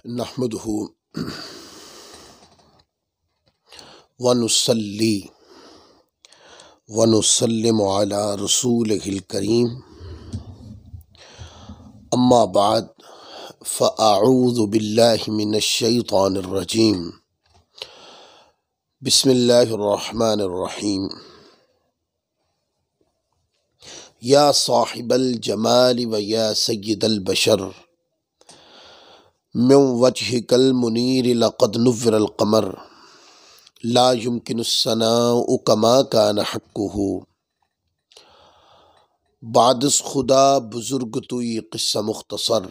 نحمده ونصلي ونسلم على رسوله الكريم اما بعد فاعوذ بالله من الشيطان الرجيم بسم الله الرحمن الرحيم يا صاحب الجمال ويا سيد البشر من وجهك المنير لقد نور القمر لا يمكن الثناء كما كان حقه بعد از خدا بزرگ توی قصہ مختصر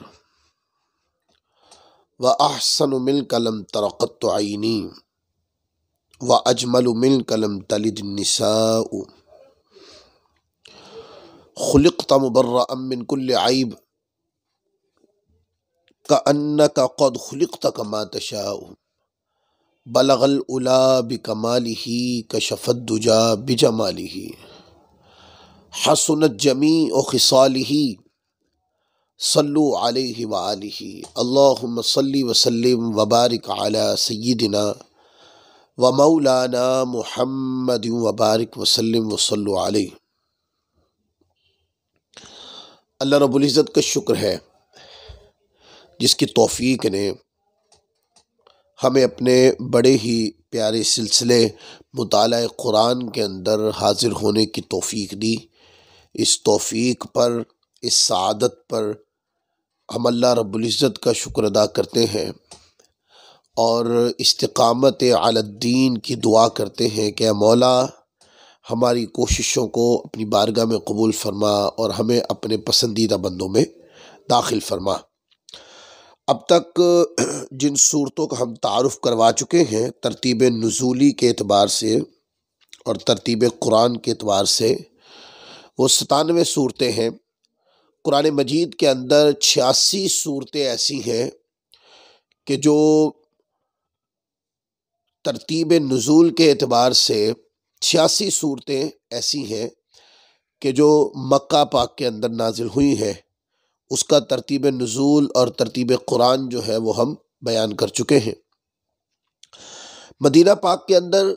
وأحسن منك لم تر قط عيني وأجمل منك لم تلد النساء خلقت مبرأ من كل عيب كأنك قد خلقت كما تشاء بلغ الأولى بكماله كشف الدجى بجماله حسنت جميع خصاله صلوا عليه وآله اللهم صل وسلم وبارك على سيدنا ومولانا محمد وبارك وسلم وصلوا عليه۔ اللہ رب العزت کا شکر ہے جس کی توفیق نے ہمیں اپنے بڑے ہی پیارے سلسلے مطالعہ قرآن کے اندر حاضر ہونے کی توفیق دی۔ اس توفیق پر، اس سعادت پر ہم اللہ رب العزت کا شکر ادا کرتے ہیں اور استقامت علی الدین کی دعا کرتے ہیں کہ اے مولا ہماری کوششوں کو اپنی بارگاہ میں قبول فرما اور ہمیں اپنے پسندیدہ بندوں میں داخل فرما۔ اب تک جن صورتوں کا ہم تعارف کروا چکے ہیں ترتیب نزولی کے اعتبار سے اور ترتیب قرآن کے اعتبار سے، وہ 97 صورتیں ہیں۔ قرآن مجید کے اندر 86 صورتیں ایسی ہیں کہ جو ترتیب نزول کے اعتبار سے 86 صورتیں ایسی ہیں کہ جو مکہ پاک کے اندر نازل ہوئی ہیں۔ اس کا ترتیب نزول اور ترتیب قرآن جو ہے وہ ہم بیان کر چکے ہیں۔ مدینہ پاک کے اندر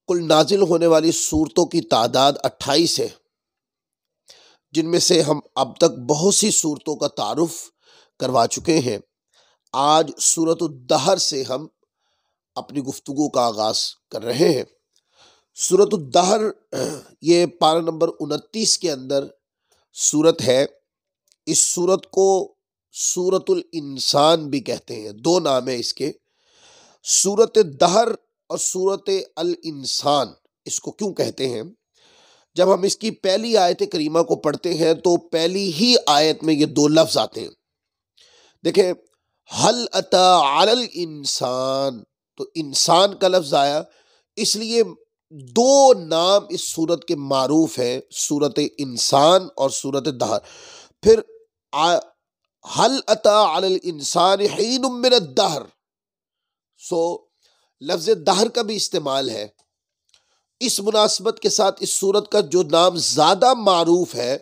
کل نازل ہونے والی صورتوں کی تعداد 28 ہے، جن میں سے ہم اب تک بہت سی صورتوں کا تعارف کروا چکے ہیں۔ آج سورۃ الدہر سے ہم اپنی گفتگو کا آغاز کر رہے ہیں۔ سورۃ الدہر یہ پارہ نمبر 29 کے اندر صورت ہے۔ اس صورت کو سورۃ الانسان بھی کہتے ہیں، دو نام ہیں اس کے، سورۃ دہر اور سورۃ الانسان۔ اس کو کیوں کہتے ہیں؟ جب ہم اس کی پہلی آیت کریمہ کو پڑھتے ہیں تو پہلی ہی آیت میں یہ دو لفظ آتے ہیں۔ دیکھیں، ہل اتی علی الانسان، تو انسان کا لفظ آیا، اس لیے دو نام اس سورت کے معروف ہیں، سورت انسان اور سورت دہر۔ پھر ہل اتی علی الانسان حین من الدہر، لفظ دہر کا بھی استعمال ہے۔ اس مناسبت کے ساتھ اس سورت کا جو نام زیادہ معروف ہے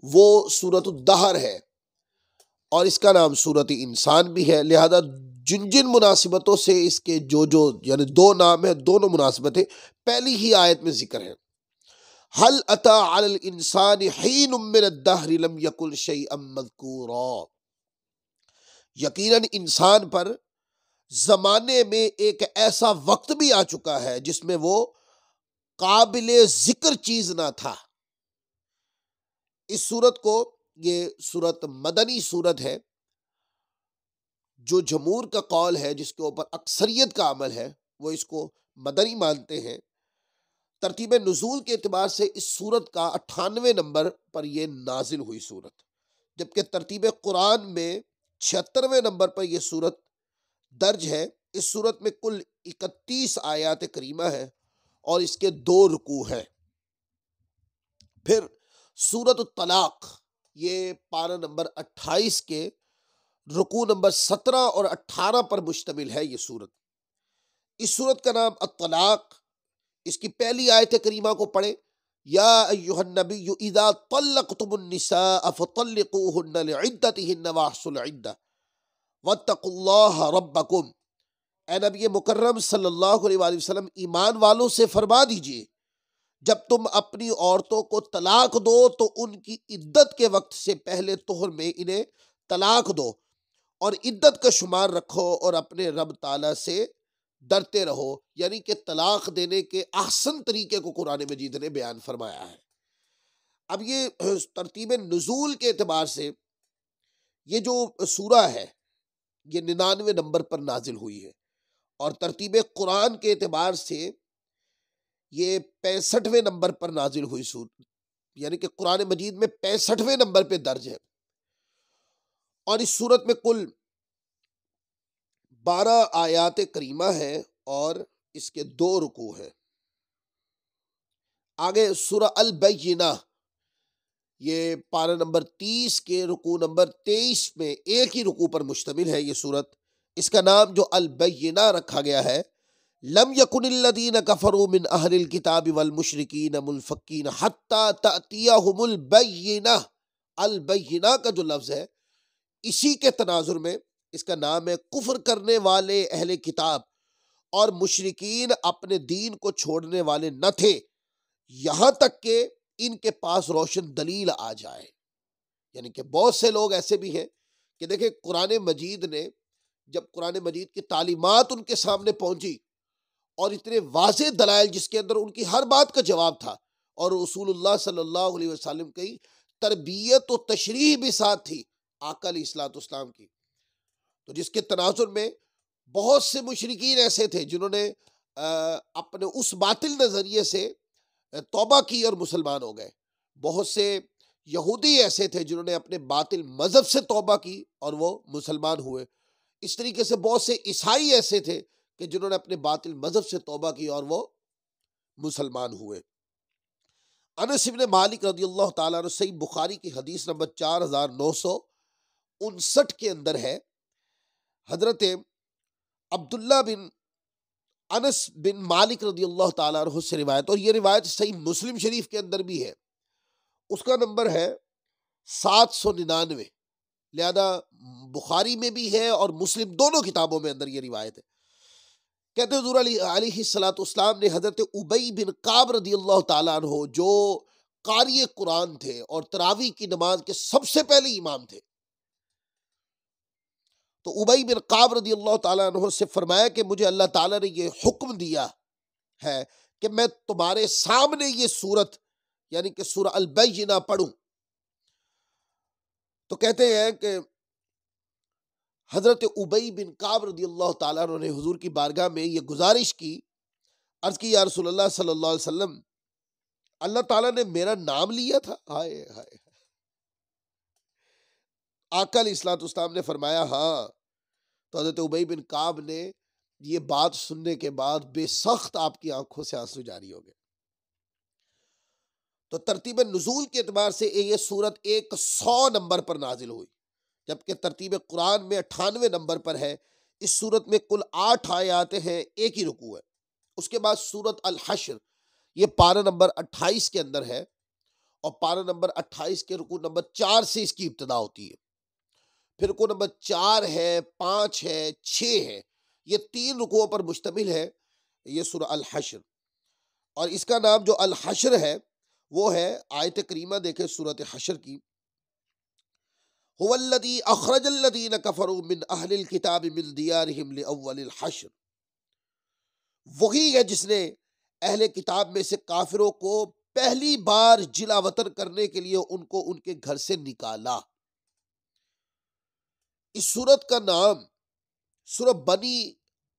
وہ سورۃ الدہر ہے، اور اس کا نام سورۃ انسان بھی ہے۔ لہذا جن مناسبتوں سے اس کے جو یعنی دو نام ہیں، دونوں مناسبتیں پہلی ہی آیت میں ذکر ہیں۔ حل اتی علی الانسان حین من الدہر لم یکن شیئا مذکورا، یقیناً انسان پر زمانے میں ایک ایسا وقت بھی آ چکا ہے جس میں وہ قابل ذکر چیز نہ تھا۔ اس سورت کو، یہ سورت مدنی سورت ہے، جو جمہور کا قول ہے، جس کے اوپر اکثریت کا عمل ہے، وہ اس کو مدنی مانتے ہیں۔ ترتیب نزول کے اعتبار سے اس سورت کا 98 نمبر پر یہ نازل ہوئی سورت، جبکہ ترتیب قرآن میں 76ویں نمبر پر یہ سورت درج ہے۔ اس سورت میں کل 31 آیات کریمہ ہیں اور اس کے 2 رکوع ہیں۔ پھر سورۃ الطلاق، یہ پارہ نمبر 28 کے رکوع نمبر 17 اور 18 پر مشتمل ہے یہ سورت۔ اس سورت کا نام الطلاق۔ اس کی پہلی آیت کریمہ کو پڑھیں، یا ایھا النبی اذا طلقتم النساء فطلقوہن لعدتہن واحصوا العدہ، وَاتَّقُوا اللَّهَ رَبَّكُمْ، اے نبی مکرم صلی اللہ علیہ وآلہ وسلم ایمان والوں سے فرما دیجئے جب تم اپنی عورتوں کو طلاق دو تو ان کی عدت کے وقت سے پہلے طہر میں انہیں طلاق دو اور عدت کا شمار رکھو اور اپنے رب تعالیٰ سے ڈرتے رہو، یعنی کہ طلاق دینے کے احسن طریقے کو قرآن مجید نے بیان فرمایا ہے۔ اب یہ ترتیب نزول کے اعتبار سے یہ جو سورہ ہے یہ 99 نمبر پر نازل ہوئی ہے، اور ترتیب قرآن کے اعتبار سے یہ 65ویں نمبر پر نازل ہوئی سورہ، یعنی کہ قرآن مجید میں 65ویں نمبر پہ درج ہے، اور اس سورت میں کل 12 آیات کریمہ ہیں اور اس کے 2 رکوع ہیں۔ آگے سورہ البینہ، یہ پارہ نمبر 30 کے رکوع نمبر 23 میں ایک ہی رکوع پر مشتمل ہے یہ سورت۔ اس کا نام جو البینہ رکھا گیا ہے، لم یکن الذین کفروا من اہل الکتاب والمشرکین منفکین حتی تأتیہم البینہ۔ البینہ کا جو لفظ ہے اسی کے تناظر میں اس کا نام ہے کفر کرنے والے اہل کتاب اور مشرکین اپنے دین کو چھوڑنے والے نہ تھے یہاں تک کہ ان کے پاس روشن دلیل آ جائے۔ یعنی کہ بہت سے لوگ ایسے بھی ہیں کہ دیکھیں قرآن مجید نے جب قرآن مجید کی تعلیمات ان کے سامنے پہنچی اور اتنے واضح دلائل جس کے اندر ان کی ہر بات کا جواب تھا، اور رسول اللہ صلی اللہ علیہ وسلم کی تربیت و تشریح بھی ساتھ تھی آقا علیہ الصلوۃ والسلام کی، تو جس کے تناظر میں بہت سے مشرکین ایسے تھے جنہوں نے اپنے اس باطل نظریے سے توبہ کی اور مسلمان ہو گئے، بہت سے یہودی ایسے تھے جنہوں نے اپنے باطل مذہب سے توبہ کی اور وہ مسلمان ہوئے، اس طریقے سے بہت سے عیسائی ایسے تھے کہ جنہوں نے اپنے باطل مذہب سے توبہ کی اور وہ مسلمان ہوئے۔ انس بن مالک رضی اللہ تعالیٰ عنہ، صحیح بخاری کی حدیث نمبر 4959 کے اندر ہے، حضرت عبداللہ بن انس بن مالک رضی اللہ تعالیٰ عنہ سے روایت، اور یہ روایت صحیح مسلم شریف کے اندر بھی ہے، اس کا نمبر ہے 799، لہذا بخاری میں بھی ہے اور مسلم دونوں کتابوں میں اندر یہ روایت ہے۔ کہتے ہیں حضور علیہ الصلوۃ والسلام نے حضرت ابی بن کعب رضی اللہ تعالیٰ عنہ جو قاری قرآن تھے اور تراویح کی نماز کے سب سے پہلے امام تھے، تو ابی بن کعب رضی اللہ تعالیٰ عنہ سے فرمایا کہ مجھے اللہ تعالیٰ نے یہ حکم دیا ہے کہ میں تمہارے سامنے یہ سورت یعنی کہ سورہ البینہ پڑھوں۔ تو کہتے ہیں کہ حضرت ابی بن کعب رضی اللہ تعالیٰ عنہ نے حضور کی بارگاہ میں یہ گزارش کی، عرض کی یا رسول اللہ صلی اللہ علیہ وسلم، اللہ تعالیٰ نے میرا نام لیا تھا؟ ہائے ہائے۔ آقا علیہ الصلوۃ والسلام نے فرمایا ہاں۔ تو حضرت ابی بن کعب نے یہ بات سننے کے بعد بے سخت آپ کی آنکھوں سے آنسو جاری ہو گئے۔ تو ترتیب نزول کے اعتبار سے یہ سورت 100 نمبر پر نازل ہوئی، جبکہ ترتیب قرآن میں 98 نمبر پر ہے۔ اس سورت میں کل 8 آیات ہیں، ایک ہی رکوع ہے۔ اس کے بعد سورت الحشر، یہ پارہ نمبر 28 کے اندر ہے، اور پارہ نمبر 28 کے رکوع نمبر 4 سے اس کی ابتدا ہوتی ہے، پھر رکوع نمبر 4 ہے، 5 ہے، 6 ہے، یہ 3 رکوعوں پر مشتمل ہے یہ سورہ الحشر، اور اس کا نام جو الحشر ہے وہ ہے، آیت کریمہ دیکھیں سورۃ حشر کی، هو الذی اخرج الذین کفروا من اہل الکتاب من دیارہم لاول الحشر، وہی ہے جس نے اہل کتاب میں سے کافروں کو پہلی بار جلا وطن کرنے کے لیے ان کو ان کے گھر سے نکالا۔ اس سورت کا نام سورہ بنی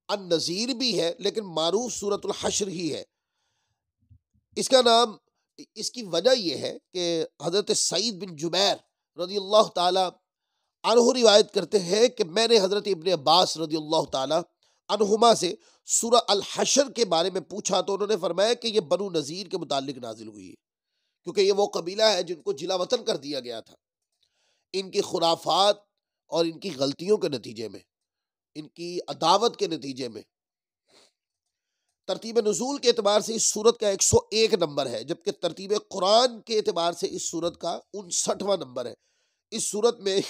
النذیر بھی ہے لیکن معروف سورۃ الحشر ہی ہے۔ اس کا نام، اس کی وجہ یہ ہے کہ حضرت سعید بن جبیر رضی اللہ تعالی عنہ روایت کرتے ہیں کہ میں نے حضرت ابن عباس رضی اللہ تعالی عنہما سے سورہ الحشر کے بارے میں پوچھا تو انہوں نے فرمایا کہ یہ بنو نذیر کے متعلق نازل ہوئی ہے، کیونکہ یہ وہ قبیلہ ہے جن کو جلا وطن کر دیا گیا تھا، ان کی خرافات اور ان کی غلطیوں کے نتیجے میں، ان کی عداوت کے نتیجے میں۔ ترتیب نزول کے اعتبار سے اس سورت کا 101 نمبر ہے، جبکہ ترتیب قرآن کے اعتبار سے اس سورت کا 59واں نمبر ہے۔ اس سورت میں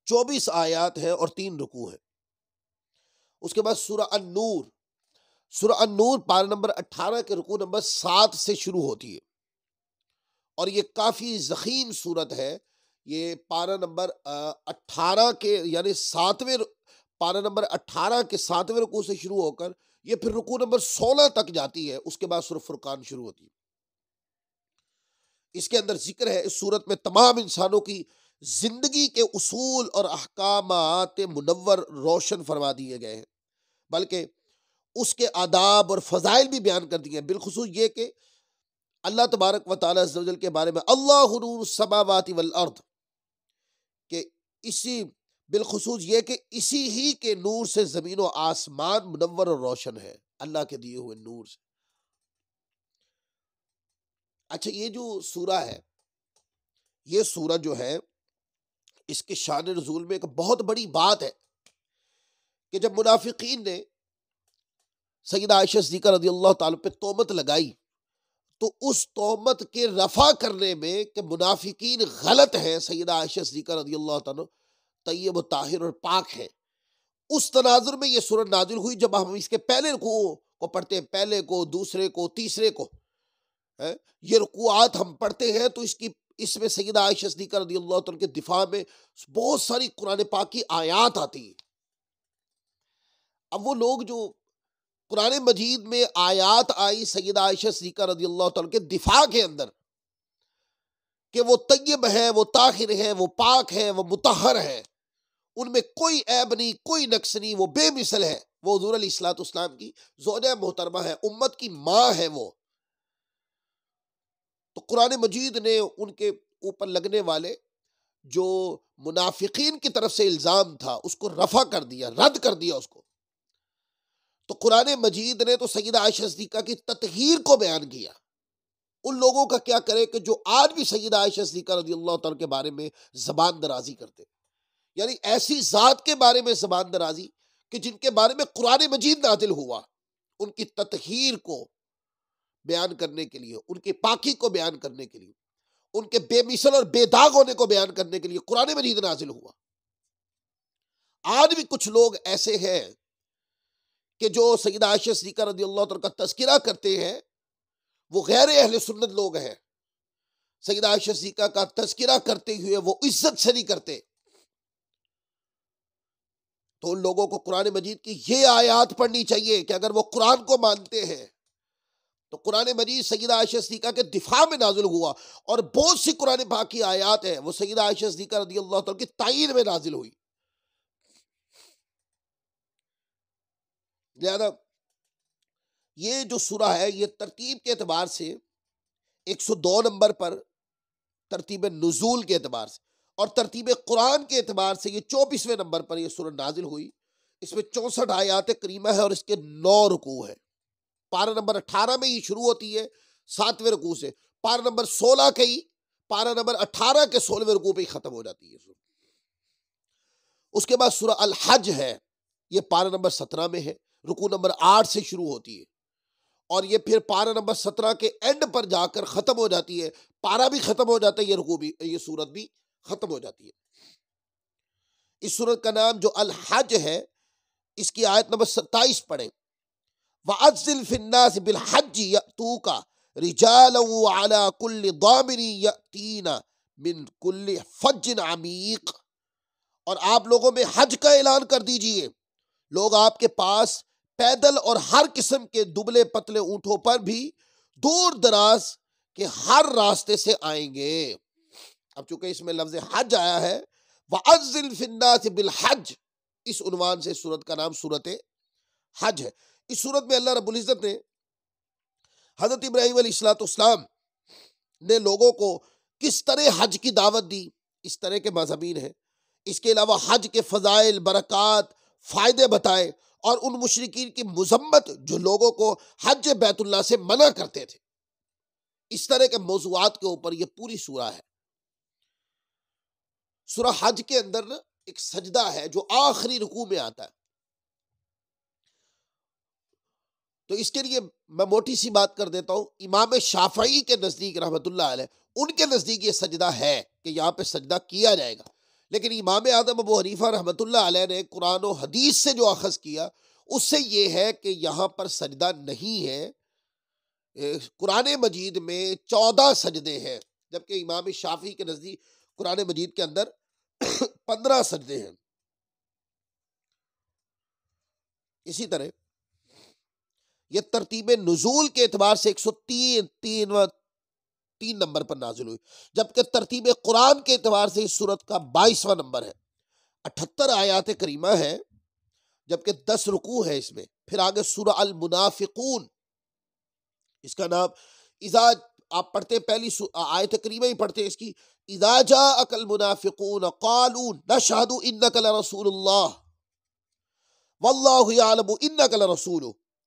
24 آیات ہیں اور 3 رکوع ہیں۔ اس کے بعد سورہ النور پارہ نمبر 18 کے رکوع نمبر 7 سے شروع ہوتی ہے، اور یہ کافی ضخیم صورت ہے۔ یہ پارہ نمبر 18 کے یعنی پارہ نمبر 18 کے 7ویں رکوع سے شروع ہو کر یہ پھر رکوع نمبر 16 تک جاتی ہے۔ اس کے بعد سورہ فرقان شروع ہوتی ہے۔ اس کے اندر ذکر ہے، اس صورت میں تمام انسانوں کی زندگی کے اصول اور احکامات منور روشن فرما دیے گئے ہیں، بلکہ اس کے آداب اور فضائل بھی بیان کر دیے ہیں، بالخصوص یہ کہ اللہ تبارک و تعالیٰ عز و جل کے بارے میں اللہ نور السماوات والارض، کہ بالخصوص یہ کہ اسی ہی کے نور سے زمین و آسمان منور اور روشن ہے، اللہ کے دیے ہوئے نور سے۔ اچھا، یہ جو سورہ ہے، یہ سورہ جو ہے اس کے شان نزول میں ایک بہت بڑی بات ہے کہ جب منافقین نے سیدہ عائشہ صدیقہ رضی اللہ تعالیٰ پہ تہمت لگائی، تو اس تہمت کے رفع کرنے میں کہ منافقین غلط ہیں، سیدہ عائشہ صدیقہ رضی اللہ تعالیٰ طیب و طاہر اور پاک ہیں، اس تناظر میں یہ سورہ نازل ہوئی۔ جب ہم اس کے پہلے رکوع کو پڑھتے ہیں، پہلے کو، دوسرے کو، تیسرے کو، یہ رکوعات ہم پڑھتے ہیں، تو اس میں سیدہ عائشہ صدیقہ رضی اللہ تعالیٰ کے دفاع میں بہت ساری قرآن پاک کی آیات آتی ہیں۔ اب وہ لوگ جو قرآن مجید میں آیات آئی سیدہ عائشہ صدیقہ رضی اللہ تعالیٰ کے دفاع کے اندر کہ وہ طیب ہے، وہ طاہر ہے، وہ پاک ہے، وہ مطہر ہے، ان میں کوئی عیب نہیں، کوئی نقص نہیں، وہ بے مثل ہے، وہ حضور علیہ الصلوۃ والسلام کی زوجہ محترمہ ہے، امت کی ماں ہے وہ۔ تو قرآن مجید نے ان کے اوپر لگنے والے جو منافقین کی طرف سے الزام تھا اس کو رفع کر دیا، رد کر دیا اس کو۔ تو قرآن مجید نے تو سیدہ عائشہ صدیقہ کی تطہیر کو بیان کیا۔ ان لوگوں کا کیا کرے کہ جو آج بھی سیدہ عائشہ صدیقہ رضی اللہ تعالیٰ کے بارے میں زبان درازی کرتے، یعنی ایسی ذات کے بارے میں زبان درازی کہ جن کے بارے میں قرآن مجید نازل ہوا، ان کی تطہیر کو بیان کرنے کے لیے، ان کی پاکی کو بیان کرنے کے لیے، ان کے بے مثل اور بے داغ ہونے کو بیان کرنے کے لیے قرآن مجید نازل ہوا۔ آج بھی کچھ لوگ ایسے ہیں کہ جو سیدہ عائشہ صدیقہ رضی اللہ تعالیٰ کا تذکرہ کرتے ہیں، وہ غیر اہل سنت لوگ ہیں۔ سیدہ عائشہ صدیقہ کا تذکرہ کرتے ہوئے وہ عزت سے نہیں کرتے۔ تو ان لوگوں کو قرآن مجید کی یہ آیات پڑھنی چاہیے کہ اگر وہ قرآن کو مانتے ہیں تو قرآن مجید سیدہ عائشہ صدیقہ کے دفاع میں نازل ہوا، اور بہت سی قرآن پاک کی آیات ہیں وہ سیدہ عائشہ صدیقہ رضی اللہ تعالیٰ کی تعین میں نازل ہوئی۔ لہذا یہ جو سورہ ہے، یہ ترتیب کے اعتبار سے 102 نمبر پر، ترتیب نزول کے اعتبار سے، اور ترتیب قرآن کے اعتبار سے یہ 24ویں نمبر پر یہ سورہ نازل ہوئی۔ اس میں 64 آیات کریمہ ہے اور اس کے 9 رکوع ہے۔ پارہ نمبر 18 میں یہ شروع ہوتی ہے 7ویں رکوع سے، پارہ نمبر 16 کے ہی، پارہ نمبر 18 کے 16ویں رکوع پہ ہی ختم ہو جاتی ہے۔ اس کے بعد سورہ الحج ہے، یہ پارہ نمبر 17 میں ہے، رکوع نمبر 8 سے شروع ہوتی ہے، اور یہ پھر پارہ نمبر 17 کے اینڈ پر جا کر ختم ہو جاتی ہے۔ پارہ بھی ختم ہو جاتا ہے، یہ رکوع بھی، یہ سورت بھی ختم ہو جاتی ہے۔ اس سورت کا نام جو الحج ہے، اس کی آیت نمبر 27 پڑھیں۔ وَأَذِّن فِي النَّاسِ بِالْحَجِّ يَأْتُوكَ رِجَالًا وَعَلَىٰ كُلِّ ضَامِرٍ يَأْتِينَ مِنْ كُلِّ فَجٍّ عَمِيقٍ، اور آپ لوگوں میں حج کا اعلان کر دیجئے، لوگ آپ کے پاس پیدل اور ہر قسم کے دبلے پتلے اونٹوں پر بھی دور دراز کے ہر راستے سے آئیں گے۔ اب چونکہ اس میں لفظ حج آیا ہے، وَأَذِّن فِي النَّاسِ بِالْحَجِّ، اس عنوان سے سورت کا نام سورت حج ہے۔ اس سورت میں اللہ رب العزت نے حضرت ابراہیم علیہ السلام نے لوگوں کو کس طرح حج کی دعوت دی، اس طرح کے مضامین ہیں۔ اس کے علاوہ حج کے فضائل، برکات، فائدے بتائے، اور ان مشرکین کی مذمت جو لوگوں کو حج بیت اللہ سے منع کرتے تھے۔ اس طرح کے موضوعات کے اوپر یہ پوری سورہ ہے۔ سورہ حج کے اندر نا ایک سجدہ ہے جو آخری رکوع میں آتا ہے، تو اس کے لیے میں موٹی سی بات کر دیتا ہوں۔ امام شافعی کے نزدیک رحمۃ اللہ علیہ، ان کے نزدیک یہ سجدہ ہے کہ یہاں پہ سجدہ کیا جائے گا، لیکن امام اعظم ابو حنیفہ رحمۃ اللہ علیہ نے قرآن و حدیث سے جو اخذ کیا اس سے یہ ہے کہ یہاں پر سجدہ نہیں ہے. قرآن مجید میں 14 سجدے ہیں، جبکہ امام شافعی کے نزدیک قرآن مجید کے اندر 15 سجدے ہیں. اسی طرح یہ ترتیب نزول کے اعتبار سے 103 نمبر پر نازل ہوئی، جبکہ ترتیب قرآن کے اعتبار سے اس سورت کا 22واں نمبر ہے. 78 آیات کریمہ ہے، جبکہ 10 رکوع ہے اس میں. پھر آگے سورہ المنافقون، اس کا نام اذا آپ پڑھتے پہلی آیت کریمہ ہی پڑھتے اس کی، اذا جاءک المنافقون قالوا نشہد انک لرسول اللہ واللہ یعلم انک لرسول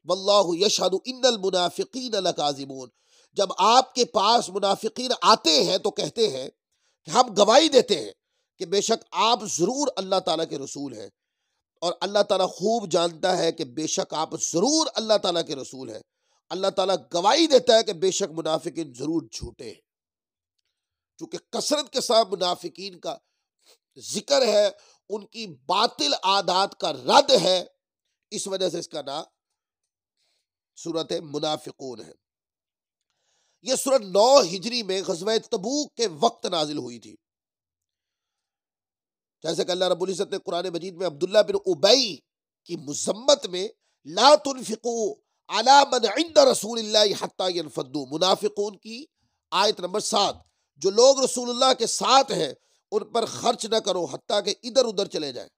واللہ یشہد ان المنافقین لکاذبون. جب آپ کے پاس منافقین آتے ہیں تو کہتے ہیں کہ ہم گواہی دیتے ہیں کہ بے شک آپ ضرور اللہ تعالیٰ کے رسول ہیں، اور اللہ تعالیٰ خوب جانتا ہے کہ بے شک آپ ضرور اللہ تعالیٰ کے رسول ہیں. اللہ تعالیٰ گواہی دیتا ہے کہ بے شک منافقین ضرور جھوٹے ہیں. چونکہ کثرت کے ساتھ منافقین کا ذکر ہے، ان کی باطل عادات کا رد ہے، اس وجہ سے اس کا نام سورۃ منافقون ہے. یہ سورۃ 9 ہجری میں غزوہ تبوک کے وقت نازل ہوئی تھی. جیسے کہ اللہ رب العزت نے قرآن مجید میں عبداللہ بن ابی کی مذمت میں لا تنفقوا علی من عند رسول اللہ حتی ینفضوا، منافقون کی آیت نمبر 7، جو لوگ رسول اللہ کے ساتھ ہیں ان پر خرچ نہ کرو حتیٰ کہ ادھر ادھر چلے جائیں.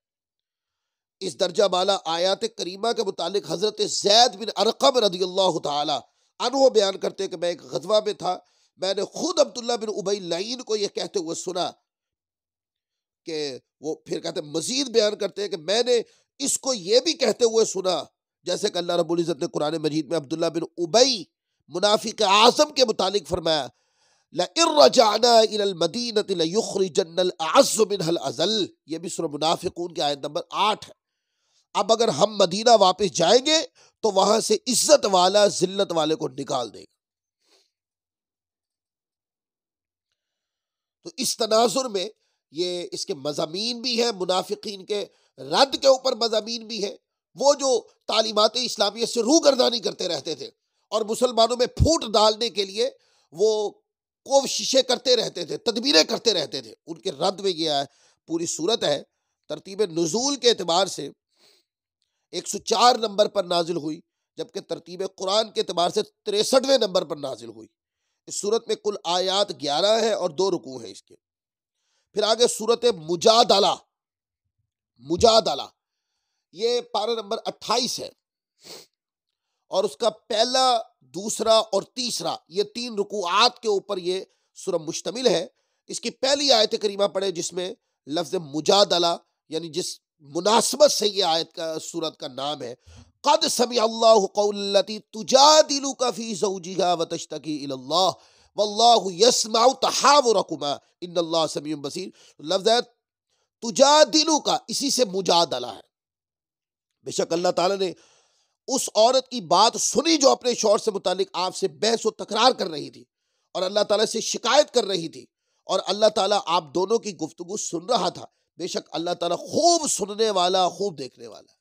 اس درجہ بالا آیات کریمہ کے متعلق حضرت زید بن ارقم رضی اللہ تعالی عنہ بیان کرتے کہ میں ایک غزوہ میں تھا، میں نے خود عبداللہ بن ابی لعین کو یہ کہتے ہوئے سنا کہ وہ پھر کہتے مزید بیان کرتے ہیں کہ میں نے اس کو یہ بھی کہتے ہوئے سنا، جیسے کہ اللہ رب العزت نے قرآن مجید میں عبداللہ بن ابی منافق اعظم کے متعلق فرمایا لَإِن رَجَعْنَا إِلَى الْمَدِينَةِ لَيُخْرِجَنَّ الْأَعَزُّ مِنْهَا الْأَذَلَّ. یہ بھی سورہ منافقون کی آیت نمبر 8 ہے. اب اگر ہم مدینہ واپس جائیں گے تو وہاں سے عزت والا ذلت والے کو نکال دے گا. تو اس تناظر میں یہ اس کے مضامین بھی ہیں، منافقین کے رد کے اوپر مضامین بھی ہیں. وہ جو تعلیمات اسلامیہ سے روگردانی کرتے رہتے تھے اور مسلمانوں میں پھوٹ ڈالنے کے لیے وہ کوششیں کرتے رہتے تھے، تدبیریں کرتے رہتے تھے، ان کے رد میں یہ ہے. پوری صورت ہے ترتیب نزول کے اعتبار سے 104 نمبر پر نازل ہوئی، جبکہ ترتیب قرآن کے اعتبار سے 63ویں نمبر پر نازل ہوئی. اس صورت میں کل آیات 11 ہیں اور 2 رکوع ہیں اس کے. پھر آگے صورت مجادلہ، یہ پارہ نمبر 28 ہے، اور اس کا پہلا، دوسرا اور تیسرا یہ 3 رکوعات کے اوپر یہ سورہ مشتمل ہے. اس کی پہلی آیت کریمہ پڑھے جس میں لفظ مجادلہ، یعنی جس مناسبت سے یہ آیت کا سورت کا نام ہے، قد سمع اللہ قول التی تجادلک فی زوجها وتشتکی الی اللہ واللہ یسمع تحاورکما ان اللہ سمیع بصیر. لفظ ہے تجادلک، اسی سے مجادلہ ہے. بے شک اللہ تعالیٰ نے اس عورت کی بات سنی جو اپنے شوہر سے متعلق آپ سے بحث و تکرار کر رہی تھی اور اللہ تعالیٰ سے شکایت کر رہی تھی، اور اللہ تعالیٰ آپ دونوں کی گفتگو سن رہا تھا. بے شک اللہ تعالیٰ خوب سننے والا، خوب دیکھنے والا ہے.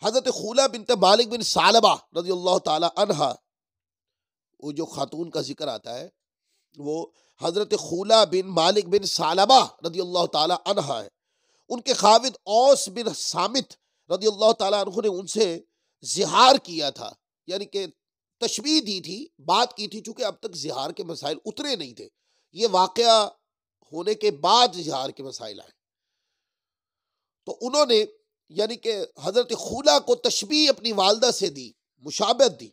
حضرت خولہ بنت مالک بن ثعلبہ رضی اللہ تعالی عنہا، وہ جو خاتون کا ذکر آتا ہے وہ حضرت خولہ بن مالک بن ثعلبہ رضی اللہ تعالی عنہا ہے. ان کے خاوند اوس بن صامت رضی اللہ تعالیٰ عنہ نے ان سے زہار کیا تھا، یعنی کہ تشبیہ دی تھی، بات کی تھی، چونکہ اب تک زہار کے مسائل اترے نہیں تھے. یہ واقعہ ہونے کے بعد زہار کے مسائل آئے. تو انہوں نے یعنی کہ حضرت خولہ کو تشبیہ اپنی والدہ سے دی، مشابہت دی.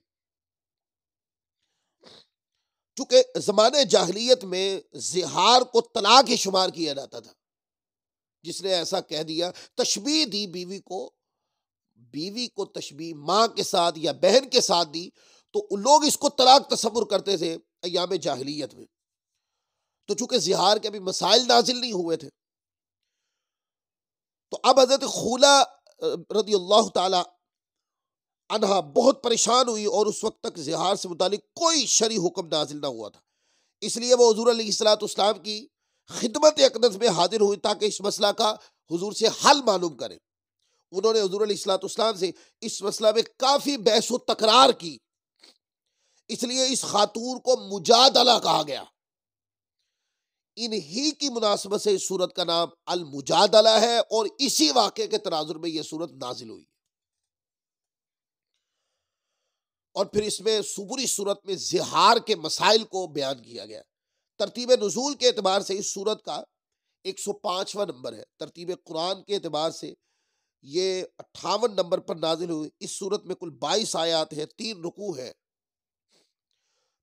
چونکہ زمانے جاہلیت میں زہار کو طلاق ہی شمار کیا جاتا تھا. جس نے ایسا کہہ دیا، تشبیہ دی بیوی کو تشبیہ ماں کے ساتھ یا بہن کے ساتھ دی، تو لوگ اس کو طلاق تصور کرتے تھے ایام جاہلیت میں. تو چونکہ زہار کے ابھی مسائل نازل نہیں ہوئے تھے، تو اب حضرت خولہ رضی اللہ تعالی عنہا بہت پریشان ہوئی، اور اس وقت تک زہار سے متعلق کوئی شرعی حکم نازل نہ ہوا تھا. اس لیے وہ حضور علیہ السلام کی خدمت اقدس میں حاضر ہوئی تاکہ اس مسئلہ کا حضور سے حل معلوم کریں۔ انہوں نے حضور علیہ السلام سے اس مسئلہ میں کافی بحث و تکرار کی، اس لیے اس خاتون کو مجادلہ کہا گیا۔ انہی کی مناسبت سے اس سورت کا نام المجادلہ ہے اور اسی واقعے کے تناظر میں یہ سورت نازل ہوئی۔ اور پھر اس میں پوری سورت میں زہار کے مسائل کو بیان کیا گیا۔ ترتیب نزول کے اعتبار سے اس سورت کا 105واں نمبر ہے۔ ترتیب قرآن کے اعتبار سے یہ 58 نمبر پر نازل ہوئی۔ اس سورت میں کل 22 آیات ہیں، 3 رکوع ہے۔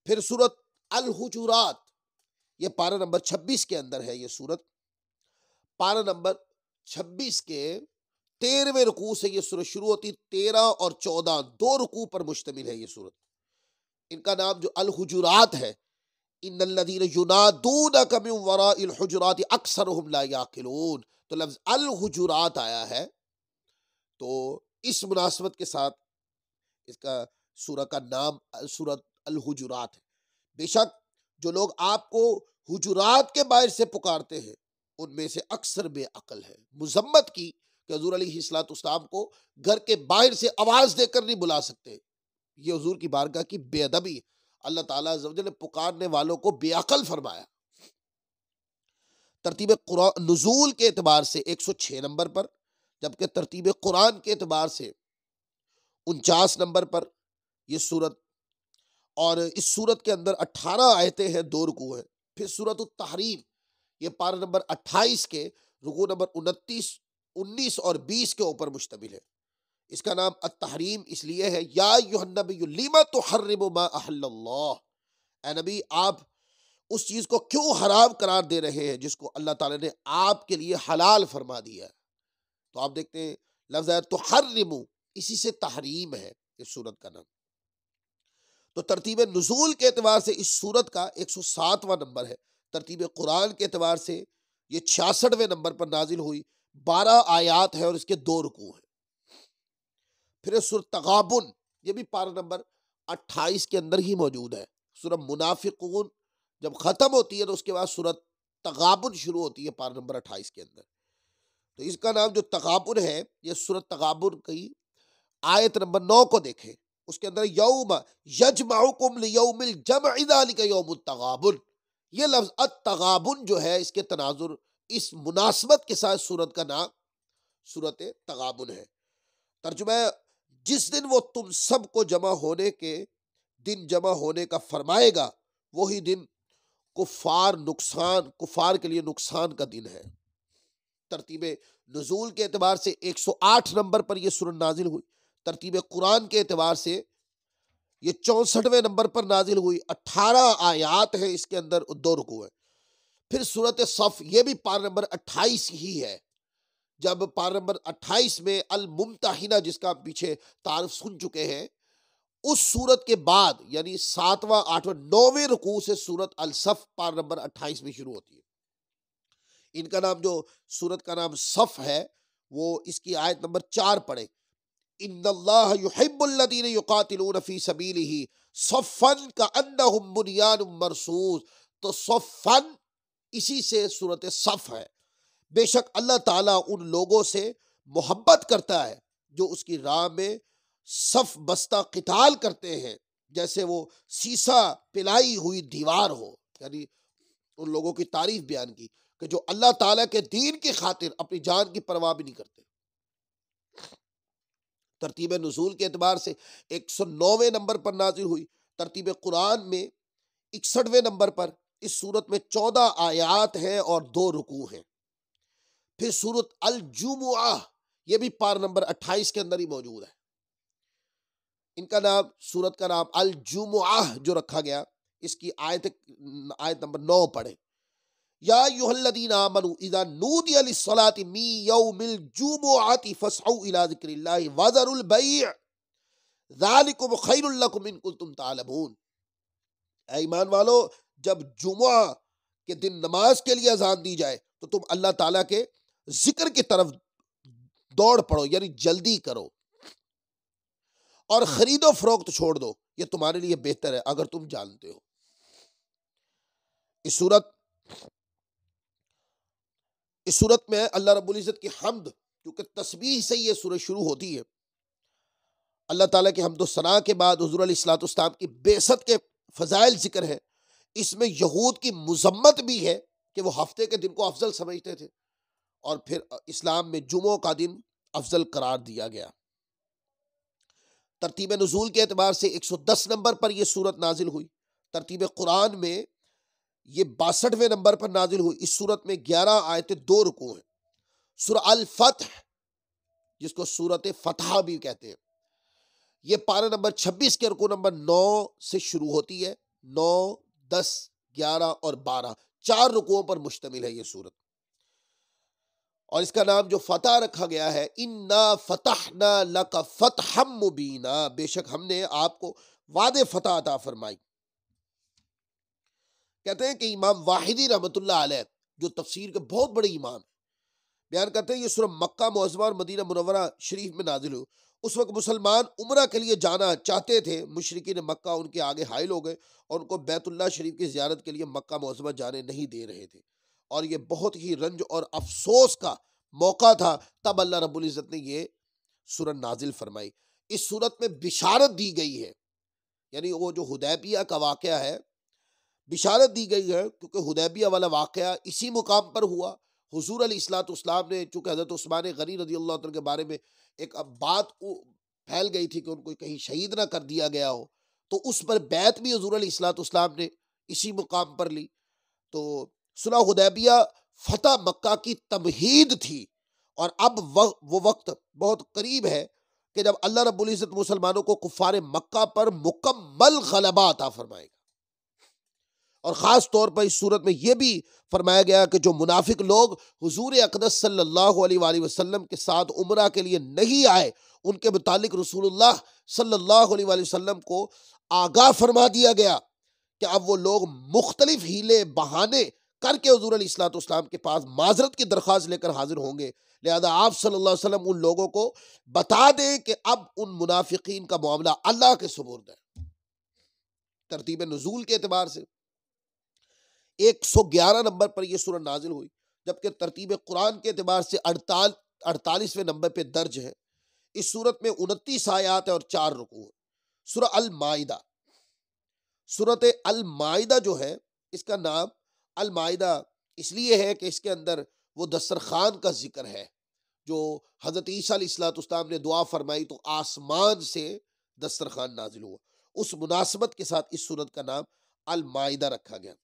پھر سورت الحجرات، یہ پارہ نمبر 26 کے اندر ہے۔ یہ سورت پارہ نمبر 26 کے 13ویں رکوع سے یہ سورت شروع ہوتی، 13 اور 14 2 رکوع پر مشتمل ہے یہ سورت۔ ان کا نام جو الحجرات ہے، ان الذین ینادونک من وراء الحجرات اکثرهم لا یعقلون، تو لفظ الحجرات آیا ہے، تو اس مناسبت کے ساتھ اس کا سورہ کا نام سورت الحجرات ہے۔ بے شک جو لوگ آپ کو حجرات کے باہر سے پکارتے ہیں ان میں سے اکثر بے عقل ہے۔ مذمت کی کہ حضور علیہ السلام کو گھر کے باہر سے آواز دے کر نہیں بلا سکتے، یہ حضور کی بارگاہ کی بے ادبی۔ اللہ تعالیٰ عز و جل نے پکارنے والوں کو بے عقل فرمایا۔ ترتیب قرآن نزول کے اعتبار سے 106 نمبر پر، جبکہ ترتیب قرآن کے اعتبار سے 49 نمبر پر یہ سورت، اور اس سورت کے اندر 18 آیتیں ہیں، 2 رکوع ہیں۔ پھر سورت التحریم، یہ پارہ نمبر 28 کے رکوع نمبر 29، 19 اور 20 کے اوپر مشتمل ہے۔ اس کا نام التحریم اس لیے ہے، یا ایھا النبی لم تحرم ما احل اللہ، اے نبی آپ اس چیز کو کیوں حرام قرار دے رہے ہیں جس کو اللہ تعالیٰ نے آپ کے لیے حلال فرما دیا ہے۔ تو آپ دیکھتے ہیں لفظ ہے تحرم، اسی سے تحریم ہے اس سورت کا نام۔ تو ترتیب نزول کے اعتبار سے اس سورت کا 107واں نمبر ہے۔ ترتیب قرآن کے اعتبار سے یہ 66ویں نمبر پر نازل ہوئی، 12 آیات ہے اور اس کے 2 رکوع ہیں۔ پھر سورۃ تغابن، یہ بھی پارہ نمبر 28 کے اندر ہی موجود ہے۔ سورۃ منافقون جب ختم ہوتی ہے تو اس کے بعد سورۃ تغابن شروع ہوتی ہے پارہ نمبر 28 کے اندر۔ تو اس کا نام جو تغابن ہے، یہ سورۃ تغابن کی آیت نمبر 9 کو دیکھیں، اس کے اندر یوم یجمعکم لیوم الجمع ذالک یوم التغابن، یہ لفظ التغابن جو ہے اس کے تناظر اس مناسبت کے ساتھ سورت کا نام سورت تغابن ہے۔ ترجمہ ہے، جس دن وہ تم سب کو جمع ہونے کے دن جمع ہونے کا فرمائے گا، وہی دن کفار کے لیے نقصان کا دن ہے۔ ترتیب نزول کے اعتبار سے 108 نمبر پر یہ سورت نازل ہوئی۔ ترتیب قرآن کے اعتبار سے یہ 64ویں نمبر پر نازل ہوئی، 18 آیات ہیں اس کے اندر، 2 رکوع ہیں۔ پھر سورت صف، یہ بھی پارہ نمبر 28 ہی ہے۔ جب پارہ نمبر 28 میں الممتحنہ، جس کا پیچھے تعارف سن چکے ہیں، اس سورت کے بعد یعنی 7واں 8واں 9ویں رکوع سے سورت الصف پارہ نمبر 28 میں شروع ہوتی ہے۔ ان کا نام جو سورت کا نام صف ہے، وہ اس کی آیت نمبر 4 پڑھیں، ان اللہ یحب الذین یقاتلون فی سبیلہ صفا کأنہم بنیان مرصوص، تو صفا اسی سے سورت صف ہے۔ بے شک اللہ تعالیٰ ان لوگوں سے محبت کرتا ہے جو اس کی راہ میں صف بستہ قتال کرتے ہیں، جیسے وہ سیسا پلائی ہوئی دیوار ہو، یعنی ان لوگوں کی تعریف بیان کی کہ جو اللہ تعالیٰ کے دین کی خاطر اپنی جان کی پرواہ بھی نہیں کرتے۔ ترتیب نزول کے اعتبار سے 109ویں نمبر پر نازل ہوئی۔ ترتیب قرآن میں 61ویں نمبر پر، اس سورت میں 14 آیات ہیں اور 2 رکوع ہیں۔ پھر سورت الجمعہ، یہ بھی پارہ نمبر 28 کے اندر ہی موجود ہے۔ ان کا نام سورت کا نام الجمعہ جو رکھا گیا، اس کی آیت نمبر 9 پڑھیں، یا ایھا الذین آمنوا اذا نودی للصلاۃ من یوم الجمعۃ فاسعوا الی ذکر اللہ وذروا البیع ذالکم خیر لکم ان کنتم تعلمون۔ اے ایمان والو، جب جمعہ کے دن نماز کے لیے اذان دی جائے تو تم اللہ تعالیٰ کے ذکر کی طرف دوڑ پڑو، یعنی جلدی کرو، اور خرید و فروخت چھوڑ دو، یہ تمہارے لیے بہتر ہے اگر تم جانتے ہو۔ اس صورت میں اللہ رب العزت کی حمد، کیونکہ تسبیح سے یہ سورہ شروع ہوتی ہے، اللہ تعالیٰ کی حمد و ثنا کے بعد حضور علیہ الصلوۃ والسلام کی بعثت کے فضائل ذکر ہے۔ اس میں یہود کی مذمت بھی ہے کہ وہ ہفتے کے دن کو افضل سمجھتے تھے، اور پھر اسلام میں جمعوں کا دن افضل قرار دیا گیا۔ ترتیب نزول کے اعتبار سے 110 نمبر پر یہ سورت نازل ہوئی۔ ترتیب قرآن میں یہ 62ویں نمبر پر نازل ہوئی۔ اس سورت میں 11 آیتیں 2 رکوع ہیں۔ سورہ الفتح، جس کو سورت فتح بھی کہتے ہیں، یہ پارہ نمبر 26 کے رکوع نمبر 9 سے شروع ہوتی ہے۔ 9، 10، 11 اور 12 4 رکوعوں پر مشتمل ہے یہ سورت، اور اس کا نام جو فتح رکھا گیا ہے، اِنَّا فَتَحْنَا لَكَ فَتْحًا مُبِينًا، بے شک ہم نے آپ کو وعدِ فتح عطا فرمائی۔ کہتے ہیں کہ امام واحدی رحمۃ اللہ علیہ، جو تفسیر کے بہت بڑے امام ہیں، بیان کرتے ہیں یہ سورہ مکہ معظمہ اور مدینہ منورہ شریف میں نازل ہوئی۔ اس وقت مسلمان عمرہ کے لیے جانا چاہتے تھے، مشرکین مکہ ان کے آگے حائل ہو گئے اور ان کو بیت اللہ شریف کی زیارت کے لیے مکہ معظمہ جانے نہیں دے رہے تھے، اور یہ بہت ہی رنج اور افسوس کا موقع تھا۔ تب اللہ رب العزت نے یہ سورہ نازل فرمائی۔ اس سورت میں بشارت دی گئی ہے، یعنی وہ جو حدیبیہ کا واقعہ ہے، بشارت دی گئی ہے، کیونکہ حدیبیہ والا واقعہ اسی مقام پر ہوا۔ حضور علیہ الصلوۃ والسلام نے، چونکہ حضرت عثمان غنی رضی اللہ عنہ کے بارے میں ایک بات پھیل گئی تھی کہ ان کو کہیں شہید نہ کر دیا گیا ہو، تو اس پر بیعت بھی حضور علیہ الصلوۃ والسلام نے اسی مقام پر لی۔ تو صلح حدیبیہ فتح مکہ کی تمہید تھی، اور اب وہ وقت بہت قریب ہے کہ جب اللہ رب العزت مسلمانوں کو کفار مکہ پر مکمل غلبہ عطا فرمائے گا۔ اور خاص طور پر اس صورت میں یہ بھی فرمایا گیا کہ جو منافق لوگ حضور اقدس صلی اللہ علیہ وآلہ وسلم کے ساتھ عمرہ کے لیے نہیں آئے، ان کے متعلق رسول اللہ صلی اللہ علیہ وآلہ وسلم کو آگاہ فرما دیا گیا کہ اب وہ لوگ مختلف ہیلے بہانے کر کے حضور علیہ الصلوۃ والسلام کے پاس معذرت کی درخواست لے کر حاضر ہوں گے، لہذا آپ صلی اللہ علیہ وسلم ان لوگوں کو بتا دیں کہ اب ان منافقین کا معاملہ اللہ کے سپرد ہے۔ ترتیب نزول کے اعتبار سے 111 نمبر پر یہ سورہ نازل ہوئی، جبکہ ترتیب قرآن کے اعتبار سے 48ویں نمبر پہ درج ہے۔ اس سورت میں 29 آیات اور 4 رکوع۔ سورہ المائدہ، سورۃ المائدہ جو ہے، اس کا نام المائدہ اس لیے ہے کہ اس کے اندر وہ دسترخوان کا ذکر ہے جو حضرت عیسیٰ علیہ الصلوۃ والسلام نے دعا فرمائی تو آسمان سے دسترخوان نازل ہوا، اس مناسبت کے ساتھ اس سورت کا نام المائدہ رکھا گیا۔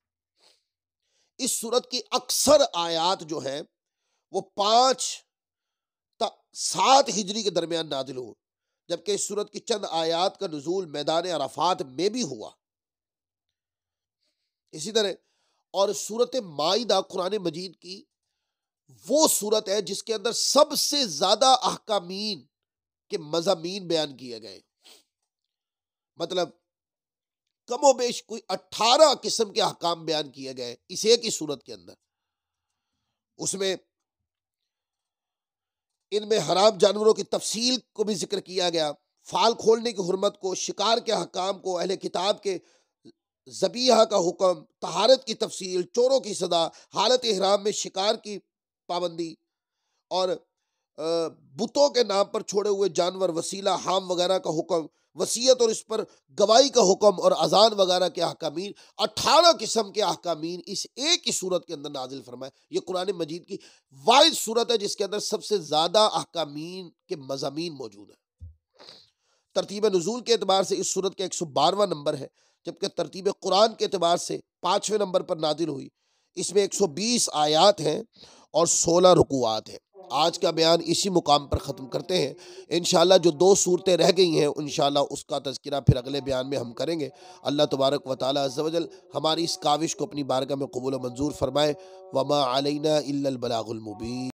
اس سورت کی اکثر آیات جو ہیں وہ 5 تا 7 ہجری کے درمیان نازل ہو، جبکہ اس سورت کی چند آیات کا نزول میدان عرفات میں بھی ہوا۔ اسی طرح اور سورت مائدہ قرآن مجید کی وہ سورت ہے جس کے اندر سب سے زیادہ احکامین کے مضامین بیان کیے گئے، مطلب کم و بیش کوئی 18 قسم کے احکام بیان کیے گئے اس ایک ہی سورت کے اندر۔ اس میں ان میں حرام جانوروں کی تفصیل کو بھی ذکر کیا گیا، فال کھولنے کی حرمت کو، شکار کے احکام کو، اہل کتاب کے ذبیحہ کا حکم، طہارت کی تفصیل، چوروں کی سزا، حالت احرام میں شکار کی پابندی، اور بتوں کے نام پر چھوڑے ہوئے جانور، وسیلہ، حام وغیرہ کا حکم، وصیت اور اس پر گواہی کا حکم، اور اذان وغیرہ کے احکامین، 18 قسم کے احکامین اس ایک ہی صورت کے اندر نازل فرمائے۔ یہ قرآن مجید کی واحد صورت ہے جس کے اندر سب سے زیادہ احکامین کے مضامین موجود ہیں۔ ترتیب نزول کے اعتبار سے اس صورت کا 112واں نمبر ہے، جبکہ ترتیب قرآن کے اعتبار سے 5ویں نمبر پر نازل ہوئی۔ اس میں 120 آیات ہیں اور 16 رکوعات ہیں۔ آج کا بیان اسی مقام پر ختم کرتے ہیں۔ انشاءاللہ جو 2 صورتیں رہ گئی ہیں انشاءاللہ اس کا تذکرہ پھر اگلے بیان میں ہم کریں گے۔ اللہ تبارک و تعالی عز و جل ہماری اس کاوش کو اپنی بارگاہ میں قبول و منظور فرمائے۔ وما علینا الا البلاغ المبین۔